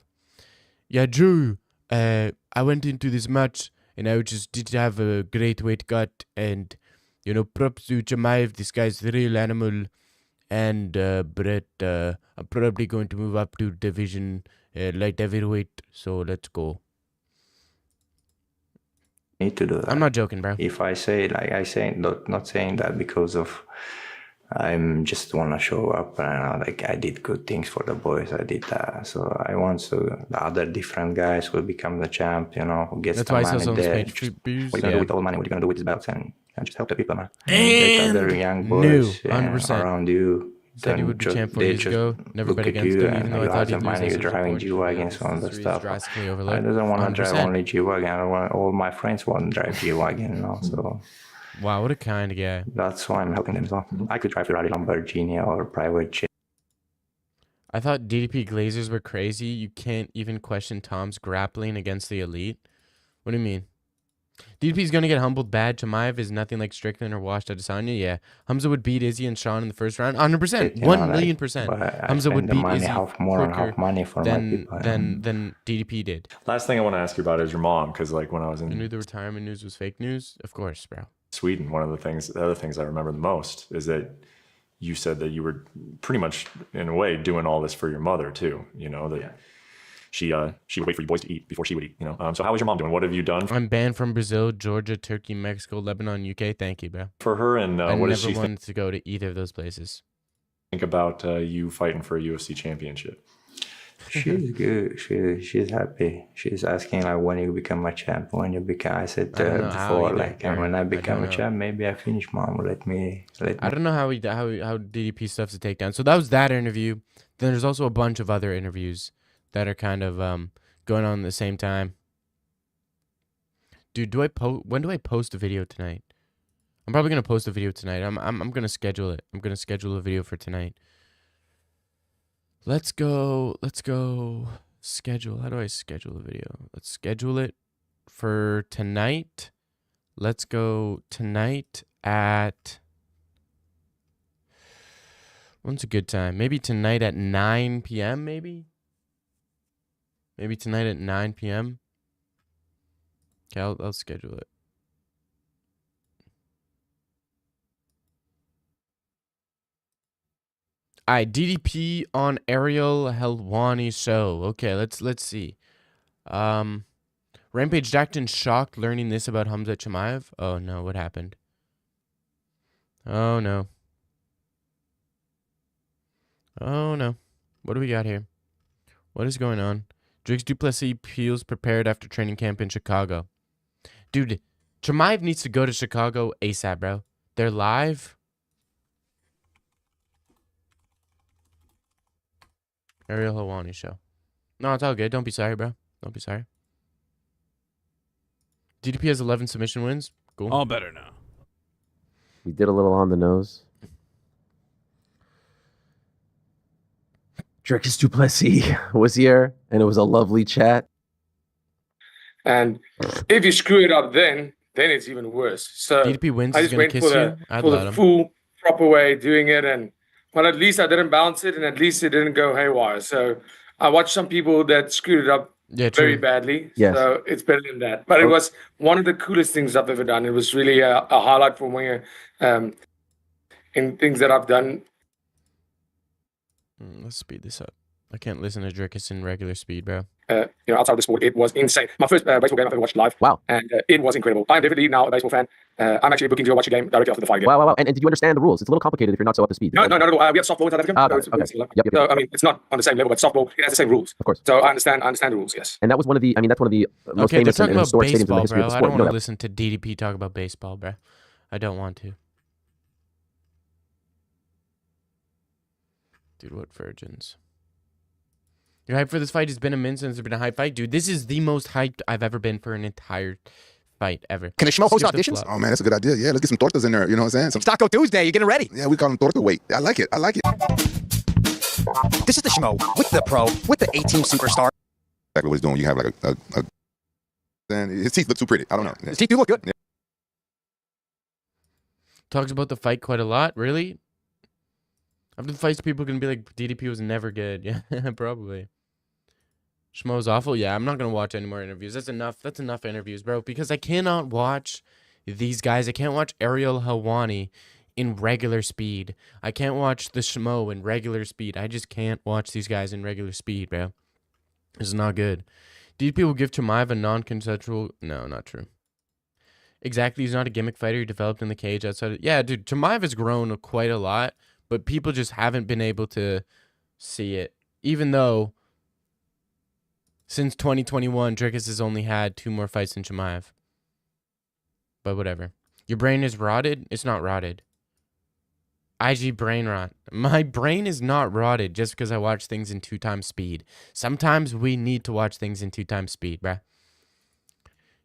Yeah, Drew, I went into this match and I just did have a great weight cut, and, you know, props to Chimaev, this guy's the real animal, and Brett, I'm probably going to move up to division light heavyweight, so let's go. Need to do that. I'm not joking, bro. If I say, not saying that because of I'm just want to show up and I did good things for the boys. I did that. So I want the other different guys will become the champ, you know, who gets That's the why money there. What are you going to do with all the money? What are you going to do with these belts? And just help the people, man. And other young boys 100%. around you. Said he would be champ 4 years ago. Never bet against him, even though I thought he'd lose. You're driving G-Wagons on the stuff. I don't want to 100%. drive only G-Wagon. All my friends want to drive G-Wagon, you know, so... Wow, what a kind guy. That's why I'm helping them as well. I could drive Ferrari, Lamborghini, or private jet. I thought DDP Glazers were crazy. You can't even question Tom's grappling against the elite. What do you mean? DDP's going to get humbled bad. Chimaev is nothing like Strickland or Washed Adesanya. Yeah. Hamza would beat Izzy and Sean in the first round. 100%. 1,000,000%. Hamza would beat Izzy quicker than DDP did. Last thing I want to ask you about is your mom, because like when I was in... You knew the retirement news was fake news? Of course, bro. Sweden, the other things I remember the most is that you said that you were pretty much, in a way, doing all this for your mother too. You know, that she would wait for you boys to eat before she would eat, you know. So how was your mom doing? What have you done? I'm banned from Brazil, Georgia, Turkey, Mexico, Lebanon, UK. Thank you, bro. For her, and what does she never wanted to go to either of those places. think about you fighting for a UFC championship? She's good. She's happy. She's asking like when you become a champ. When you become, I said I don't know how before, either, like, and when Aaron. I I become don't a know. champ, maybe I finish, mom. Let me. I don't know how DDP stuff's a takedown. So that was that interview. Then there's also a bunch of other interviews that are kind of going on at the same time. Dude, when do I post a video tonight? I'm probably gonna post a video tonight. I'm gonna schedule it. I'm gonna schedule a video for tonight. Let's go. Schedule. How do I schedule a video? Let's schedule it for tonight. Let's go tonight at... When's a good time? Maybe tonight at 9 p.m. Maybe tonight at 9 p.m. Okay, I'll schedule it. Alright, DDP on Ariel Helwani show. Okay, let's see. Rampage Jackson shocked learning this about Hamzat Chimaev. Oh no, what happened? Oh no. Oh no. What do we got here? What is going on? Dricus du Plessis feels prepared after training camp in Chicago. Dude, Chimaev needs to go to Chicago ASAP, bro. They're live. Ariel Helwani show. No, it's all good. Don't be sorry, bro. Don't be sorry. DDP has 11 submission wins. Cool. All better now. We did a little on the nose. Dricus du Plessis was here, and it was a lovely chat. And if you screw it up then it's even worse. So DDP wins I is just gonna went kiss for you. I'd for let the him. full, proper way of doing it. But at least I didn't bounce it, and at least it didn't go haywire. So I watched some people that screwed it up very badly. Yes. So it's better than that. But it was one of the coolest things I've ever done. It was really a highlight for me in things that I've done. Let's speed this up. I can't listen to Dricus in regular speed, bro. Outside of the sport, it was insane. My first baseball game I've ever watched live. Wow. And it was incredible. I'm definitely now a baseball fan. I'm actually booking to go watch a game directly after the fight again. Wow. And did you understand the rules? It's a little complicated if you're not so up to speed. No, not at all. We have softball in South Africa. Okay. Yep. So, I mean, it's not on the same level, but softball, it has the same rules. Of course. So I understand the rules, yes. And that was one of the, that's one of the most Okay, they're famous talking and about historic stadiums in the baseball, history bro. of the I sport. don't want to listen to DDP talk about baseball, bro. I don't want to. Dude, what virgins? You're hyped for this fight? It's been a minute since there's been a hype fight. Dude, this is the most hyped I've ever been for an entire fight ever. Can the Schmo host Skip the auditions? flop. Oh man, that's a good idea. Yeah, let's get some tortas in there. You know what I'm saying? Some, Taco Tuesday, you're getting ready. yeah, we call them torta weight. I like it. This is the Schmo with the pro, with the A-team superstar. Exactly what he's doing. You have like a and his teeth look too pretty. I don't know. His teeth do look good. Yeah. Talks about the fight quite a lot. Really? After the fights, people are going to be like, DDP was never good. Yeah, probably. Schmo's awful. Yeah, I'm not going to watch any more interviews. That's enough. That's enough interviews, bro. Because I cannot watch these guys. I can't watch Ariel Helwani in regular speed. I can't watch the Schmo in regular speed. I just can't watch these guys in regular speed, bro. This is not good. DDP will give Chimaev a non-consensual... No, not true. Exactly. He's not a gimmick fighter. He developed in the cage outside of... Yeah, dude. Chimaev has grown quite a lot, but people just haven't been able to see it. Even though... Since 2021, Dricus has only had 2 more fights than Chimaev. But whatever. Your brain is rotted? It's not rotted. IG brain rot. My brain is not rotted just because I watch things in 2 times speed. Sometimes we need to watch things in 2 times speed, bruh.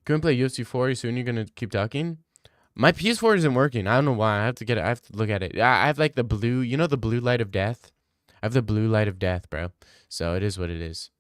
Can we play UFC 4 soon? You're going to keep talking? My PS4 isn't working. I don't know why. I have to get it. I have to look at it. I have like the blue, you know the blue light of death? I have the blue light of death, bro. So it is what it is.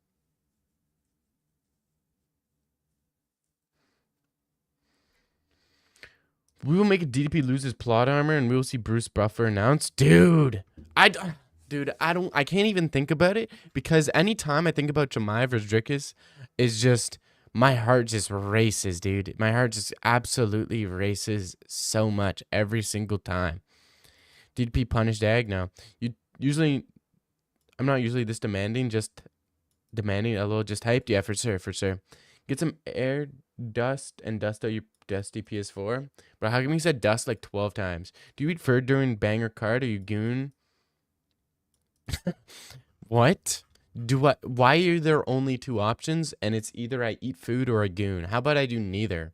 We will make a DDP lose his plot armor, and we will see Bruce Buffer announced. Dude, I can't even think about it, because anytime I think about Chimaev versus Dricus, is just, my heart just races, dude. My heart just absolutely races so much every single time. DDP punished Ag? No. I'm not usually this demanding, just demanding, a little just hyped. Yeah, for sure. Get some air dust and dust out your dusty PS4. Bro, how come you said dust like 12 times? Do you eat fur during banger card? Are you goon? What? Why are there only two options? And it's either I eat food or I goon. How about I do neither?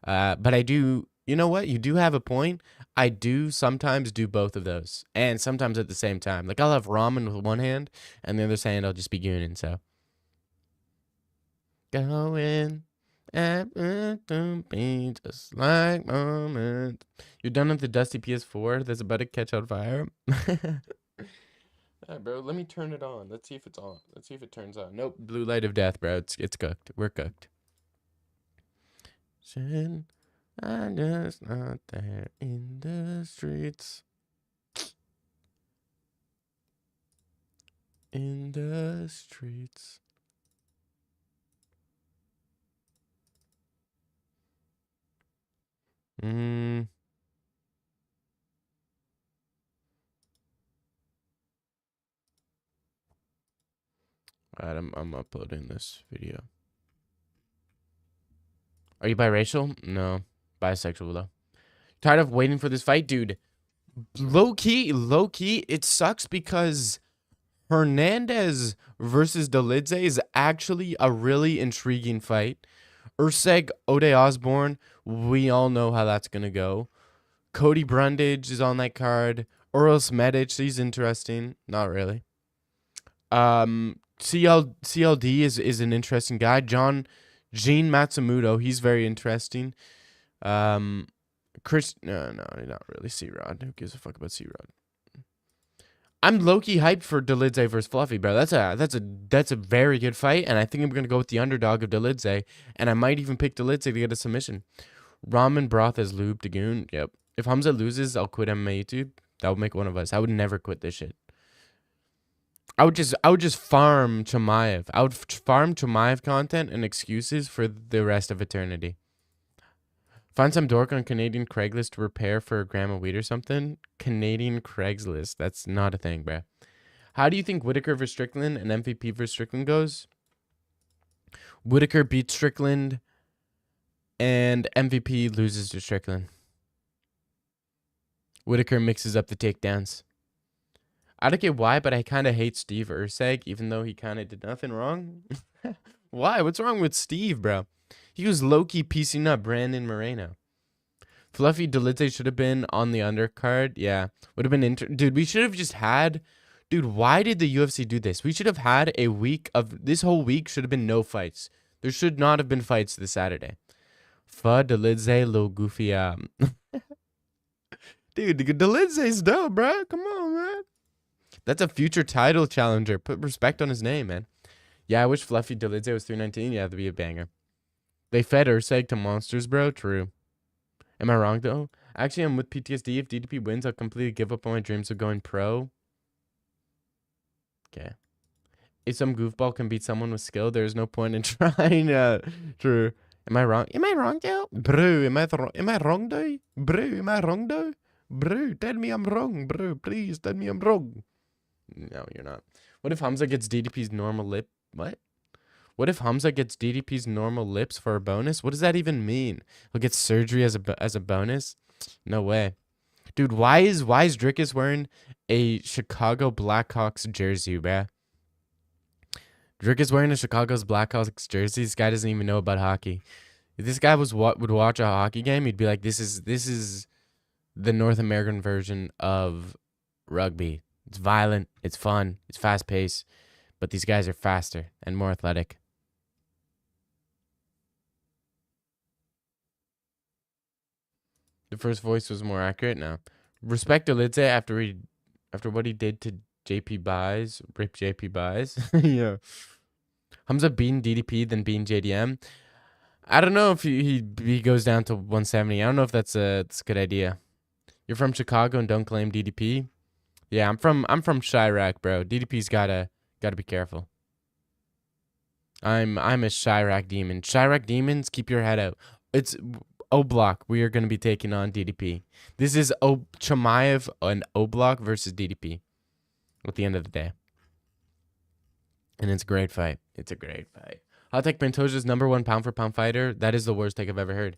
But I do, you know what? You do have a point. I do sometimes do both of those. And sometimes at the same time. Like I'll have ramen with one hand and the other hand I'll just be gooning. So going to be just like moment. You're done with the dusty PS4 that's about to catch on fire. Bro, let me turn it on. Let's see if it's on. Let's see if it turns on. Nope, blue light of death, bro. It's cooked. We're cooked. I'm just not there in the streets. In the streets. Alright, I'm uploading this video. Are you biracial? No. Bisexual, though. Tired of waiting for this fight? Dude, low key, it sucks because Hernandez versus Dolidze is actually a really intriguing fight. Urseg, Ode Osborne, we all know how that's going to go. Cody Brundage is on that card. Oros Medic, he's interesting. Not really. CLD is an interesting guy. Gene Matsumoto, he's very interesting. Chris, no, not really. C-Rod, who gives a fuck about C-Rod? I'm low-key hyped for Dolidze versus Fluffy, bro. That's a very good fight, and I think I'm gonna go with the underdog of Dolidze, and I might even pick Dolidze to get a submission. Ramen broth as lube to goon. Yep. If Hamza loses, I'll quit MMA YouTube. That would make one of us. I would never quit this shit. I would just farm Chimaev. I would farm Chimaev content and excuses for the rest of eternity. Find some dork on Canadian Craigslist to repair for a gram of weed or something. Canadian Craigslist. That's not a thing, bruh. How do you think Whitaker versus Strickland and MVP versus Strickland goes? Whitaker beats Strickland and MVP loses to Strickland. Whitaker mixes up the takedowns. I don't get why, but I kind of hate Steve Urseg, even though he kind of did nothing wrong. Why? What's wrong with Steve, bro? He was low-key piecing up Brandon Moreno. Fluffy Dolidze should have been on the undercard. Yeah, would have been dude, we should have just had... Dude, why did the UFC do this? We should have had a week of... This whole week should have been no fights. There should not have been fights this Saturday. Fuck Dolidze, little goofy... Dude, Dolidze's dope, bro. Come on, man. That's a future title challenger. Put respect on his name, man. Yeah, I wish Fluffy Dolidze was 319. Yeah, that'd be a banger. They fed Urseg to monsters, bro. True. Am I wrong, though? Actually, I'm with PTSD. If DDP wins, I'll completely give up on my dreams of going pro. Okay. If some goofball can beat someone with skill, there's no point in trying. True. Am I wrong? Am I wrong, though? Bro, am I wrong, though? Bro, am I wrong, though? Bro, tell me I'm wrong, bro. Please tell me I'm wrong. No, you're not. What if Hamza gets DDP's normal lip? What? What if Hamza gets DDP's normal lips for a bonus? What does that even mean? He'll get surgery as a bonus? No way. Dude, why is Dricus wearing a Chicago Blackhawks jersey, bruh? Dricus wearing a Chicago's Blackhawks jersey. This guy doesn't even know about hockey. If this guy would watch a hockey game, he'd be like, this is the North American version of rugby. It's violent, it's fun, it's fast-paced, but these guys are faster and more athletic. The first voice was more accurate? No. Respect Dolidze after what he did to JP Buys. Rip JP Buys. Yeah. Hamza beating DDP, then beating JDM. I don't know if he goes down to 170. I don't know if that's a good idea. You're from Chicago and don't claim DDP? Yeah, I'm from Chirac, bro. DDP's gotta be careful. I'm a Chirac demon. Chirac demons, keep your head out. It's O Block. We are gonna be taking on DDP. This is Chimaev and O Block versus DDP. At the end of the day, and it's a great fight. It's a great fight. I'll take Pantoja's #1 pound-for-pound fighter. That is the worst take I've ever heard.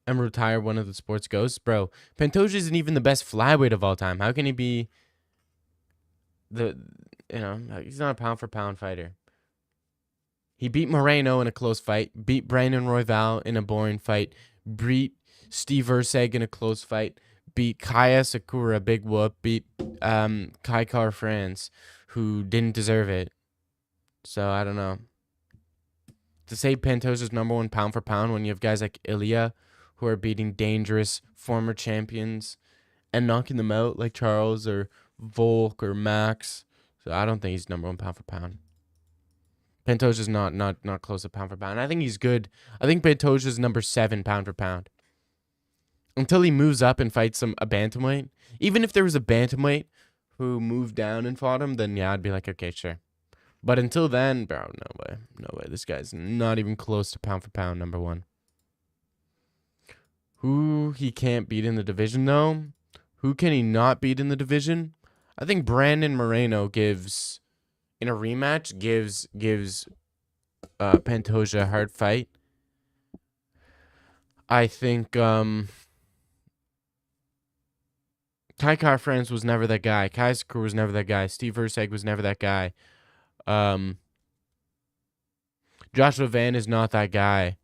And retire one of the sport's ghosts, bro. Pantoja isn't even the best flyweight of all time. How can he be? he's not a pound for pound fighter. He beat Moreno in a close fight, beat Brandon Royval in a boring fight, beat Steve Erceg in a close fight, beat Kaya Sakura, big whoop, beat Kai Car France, who didn't deserve it. So I don't know. To say Pantoja's #1 pound for pound when you have guys like Ilya who are beating dangerous former champions and knocking them out like Charles or Volk or Max. So I don't think he's #1 pound for pound. Pantoja's not close to pound for pound. I think he's good. I think Pantoja's #7 pound for pound. Until he moves up and fights a bantamweight. Even if there was a bantamweight who moved down and fought him, then yeah, I'd be like, okay, sure. But until then, bro, no way. No way. This guy's not even close to pound for pound #1. Who he can't beat in the division, though? Who can he not beat in the division? I think Brandon Moreno gives, in a rematch, gives Pantoja a hard fight. I think Kai Car France was never that guy. Kai Sakura was never that guy. Steve Erceg was never that guy. Joshua Van is not that guy.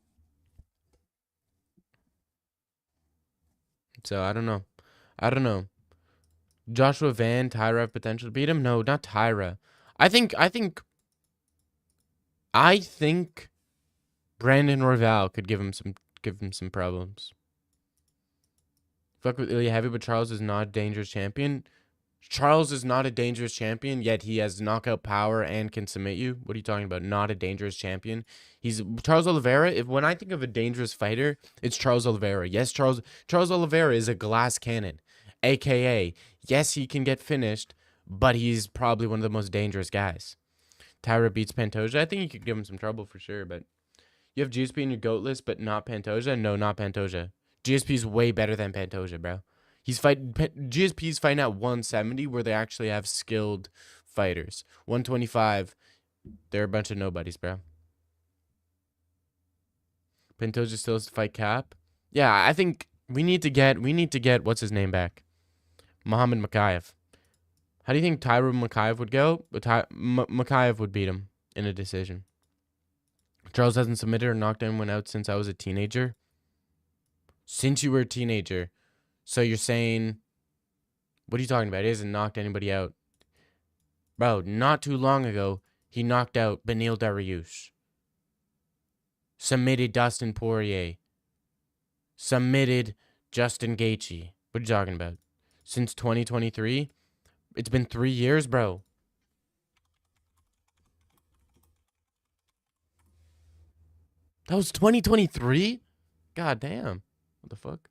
So I don't know. Joshua Van, Tyra have potential to beat him? No, not Tyra. I think Brandon Royval could give him some problems. Fuck with Ilya Heavy, but Charles is not a dangerous champion. Charles is not a dangerous champion, yet he has knockout power and can submit you. What are you talking about? Not a dangerous champion. He's Charles Oliveira. When I think of a dangerous fighter, it's Charles Oliveira. Yes, Charles Oliveira is a glass cannon, aka yes, he can get finished, but he's probably one of the most dangerous guys. Tyra beats Pantoja. I think you could give him some trouble for sure, but you have GSP in your GOAT list, but not Pantoja. No, not Pantoja. GSP's way better than Pantoja, bro. GSP's fighting at 170 where they actually have skilled fighters. 125, they're a bunch of nobodies, bro. Pantoja still has to fight Cap. Yeah, I think we need to get what's his name back? Muhammad Makayev. How do you think Tyron Makayev would go? Makayev would beat him in a decision. Charles hasn't submitted or knocked anyone out since I was a teenager. Since you were a teenager. So you're saying, what are you talking about? He hasn't knocked anybody out. Bro, not too long ago, he knocked out Beneil Dariush. Submitted Dustin Poirier. Submitted Justin Gaethje. What are you talking about? Since 2023? It's been 3 years, bro. That was 2023? God damn. What the fuck?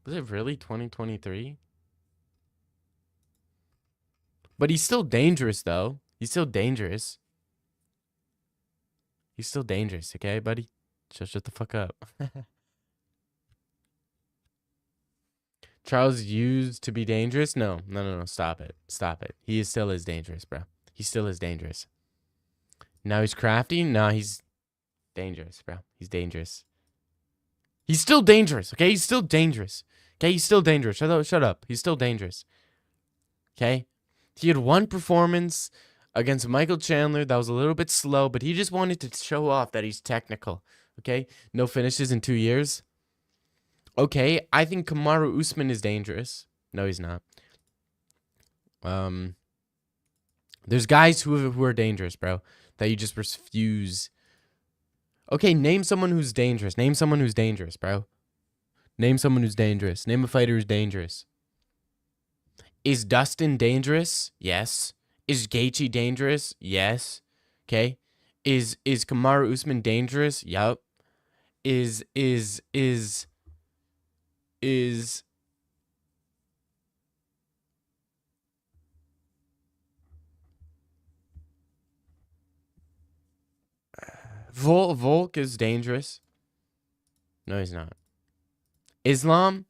Was it really 2023? But he's still dangerous, though. He's still dangerous. He's still dangerous, okay, buddy? Just shut the fuck up. Charles used to be dangerous? No. Stop it. Stop it. He still is dangerous, bro. He still is dangerous. Now he's crafty? No, he's dangerous, bro. He's dangerous. He's still dangerous, okay? He's still dangerous. Okay, he's still dangerous. Shut up. He's still dangerous. Okay? He had one performance against Michael Chandler that was a little bit slow, but he just wanted to show off that he's technical. Okay? No finishes in 2 years. Okay, I think Kamaru Usman is dangerous. No, he's not. There's guys who are dangerous, bro, that you just refuse. Okay, name someone who's dangerous. Name someone who's dangerous, bro. Name someone who's dangerous. Name a fighter who's dangerous. Is Dustin dangerous? Yes. Is Gaethje dangerous? Yes. Okay. Is Kamaru Usman dangerous? Yup. Is Volk is dangerous? No, he's not. Islam?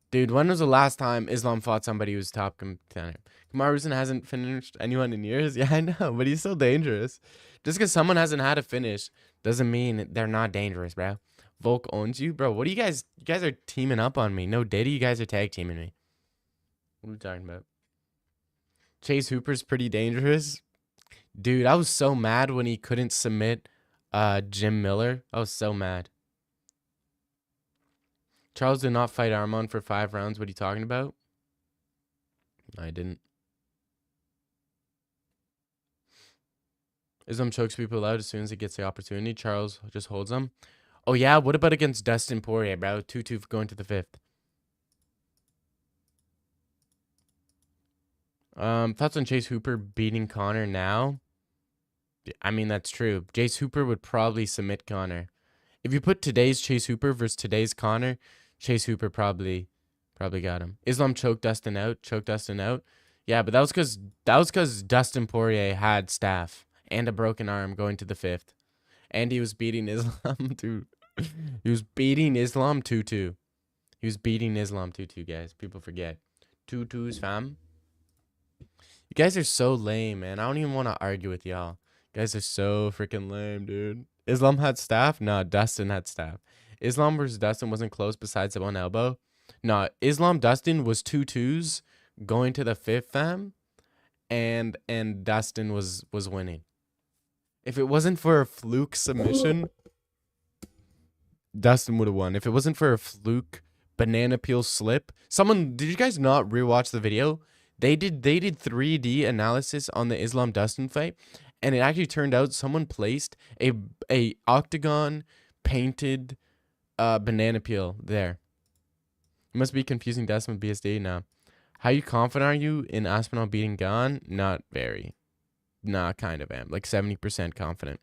Dude, when was the last time Islam fought somebody who was top contender? Kamaru Usman hasn't finished anyone in years? Yeah, I know, but he's still dangerous. Just because someone hasn't had a finish doesn't mean they're not dangerous, bro. Volk owns you? Bro, what do you guys are teaming up on me. No Diddy, you guys are tag teaming me. What are we talking about? Chase Hooper's pretty dangerous. Dude, I was so mad when he couldn't submit Jim Miller. I was so mad. Charles did not fight Armand for 5 rounds. What are you talking about? No, I didn't. Islam chokes people out as soon as he gets the opportunity. Charles just holds them. Oh, yeah? What about against Dustin Poirier, bro? 2-2 going to the 5th. Thoughts on Chase Hooper beating Connor now? I mean, that's true. Chase Hooper would probably submit Connor. If you put today's Chase Hooper versus today's Connor, Chase Hooper probably got him. Islam choked Dustin out. Yeah, but that was because Dustin Poirier had staph and a broken arm going to the 5th. And he was beating Islam too. He was beating Islam 2-2. He was beating Islam 2-2, guys. People forget. 2-2s, fam. You guys are so lame, man. I don't even want to argue with y'all. You guys are so freaking lame, dude. Islam had staph? No, Dustin had staph. Islam versus Dustin wasn't close besides the 1 elbow. No, Islam Dustin was 2-2s going to the 5th, fam. And Dustin was winning. If it wasn't for a fluke submission, Dustin would have won. If it wasn't for a fluke banana peel slip. Did you guys not rewatch the video? They did 3D analysis on the Islam Dustin fight, and it actually turned out someone placed a octagon painted banana peel there. You must be confusing Dustin with BSD now. How confident are you in Aspinall beating Gane? Not very. Nah, kind of am. Like 70% confident.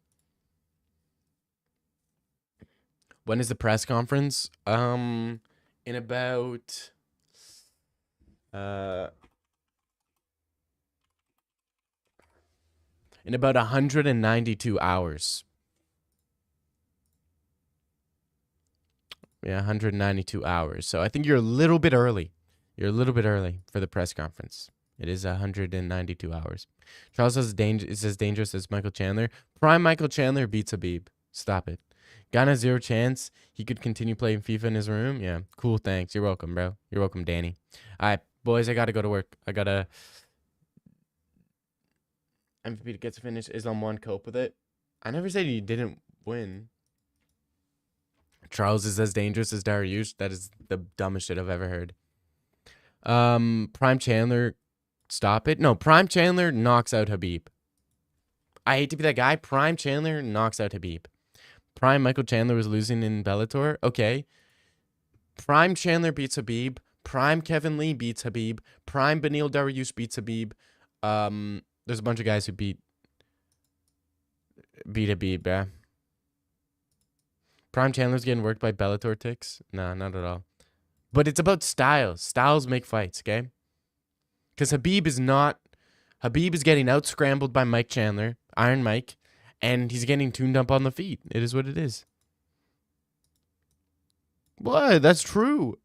When is the press conference? In about in about 192 hours. Yeah, 192 hours. So I think you're a little bit early. You're a little bit early for the press conference. It is 192 hours. Charles says it's as dangerous as Michael Chandler. Prime Michael Chandler beats Habib. Stop it. Gane has 0 chance. He could continue playing FIFA in his room. Yeah, cool. Thanks. You're welcome, bro. You're welcome, Danny. All right, boys, I got to go to work. I got to... MVP gets finished. Islam won. Cope with it. I never said he didn't win. Charles is as dangerous as Dariush. That is the dumbest shit I've ever heard. Prime Chandler... Stop it. No, Prime Chandler knocks out Habib. I hate to be that guy. Prime Chandler knocks out Habib. Prime Michael Chandler was losing in Bellator. Okay. Prime Chandler beats Habib. Prime Kevin Lee beats Habib. Prime Beneil Dariush beats Habib. There's a bunch of guys who beat Habib, yeah. Prime Chandler's getting worked by Bellator ticks? Nah, not at all. But it's about styles. Styles make fights, okay? Because Habib is getting out-scrambled by Mike Chandler, Iron Mike, and he's getting tuned up on the feet. It is what it is. What? That's true.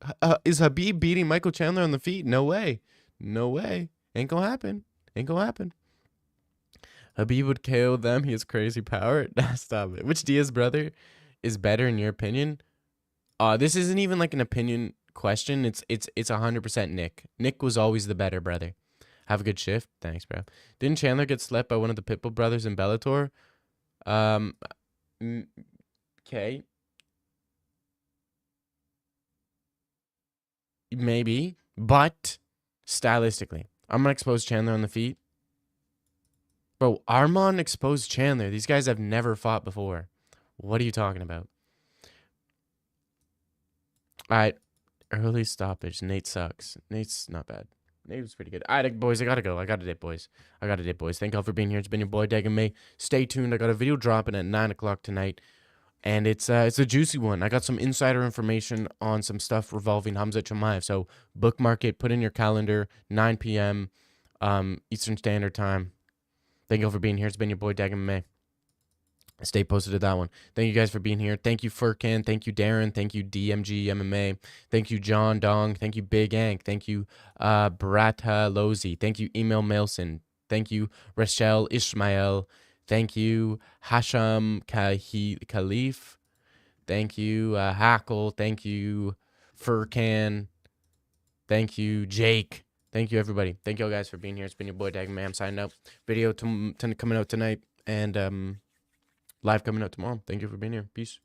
Is Habib beating Michael Chandler on the feet? No way. No way. Ain't gonna happen. Ain't gonna happen. Habib would KO them. He has crazy power. Stop it. Which Diaz brother is better in your opinion? This isn't even like an opinion question. It's 100% Nick. Nick was always the better brother. Have a good shift. Thanks, bro. Didn't Chandler get slept by one of the Pitbull brothers in Bellator? Okay. Maybe, but stylistically, I'm gonna expose Chandler on the feet. Bro, Armand exposed Chandler. These guys have never fought before. What are you talking about? All right. Early stoppage. Nate sucks. Nate's not bad. Nate was pretty good. All right, boys, I gotta go. I gotta dip, boys. Thank y'all for being here. It's been your boy, Dag and May. Stay tuned. I got a video dropping at 9 o'clock tonight. And it's a juicy one. I got some insider information on some stuff revolving Hamzat Chimaev. So bookmark it. Put in your calendar. 9 p.m. Eastern Standard Time. Thank y'all for being here. It's been your boy, Dag and May. Stay posted to that one. Thank you guys for being here. Thank you, Furkan. Thank you, Darren. Thank you, DMG MMA. Thank you, John Dong. Thank you, Big Ank. Thank you, Brata Lozi. Thank you, Email Melson. Thank you, Rachel Ishmael. Thank you, Hasham Khalif. Thank you, Hackle. Thank you, Furkan. Thank you, Jake. Thank you, everybody. Thank you all guys for being here. It's been your boy Dag Man. I'm signing out. Video coming out tonight, and live coming out tomorrow. Thank you for being here. Peace.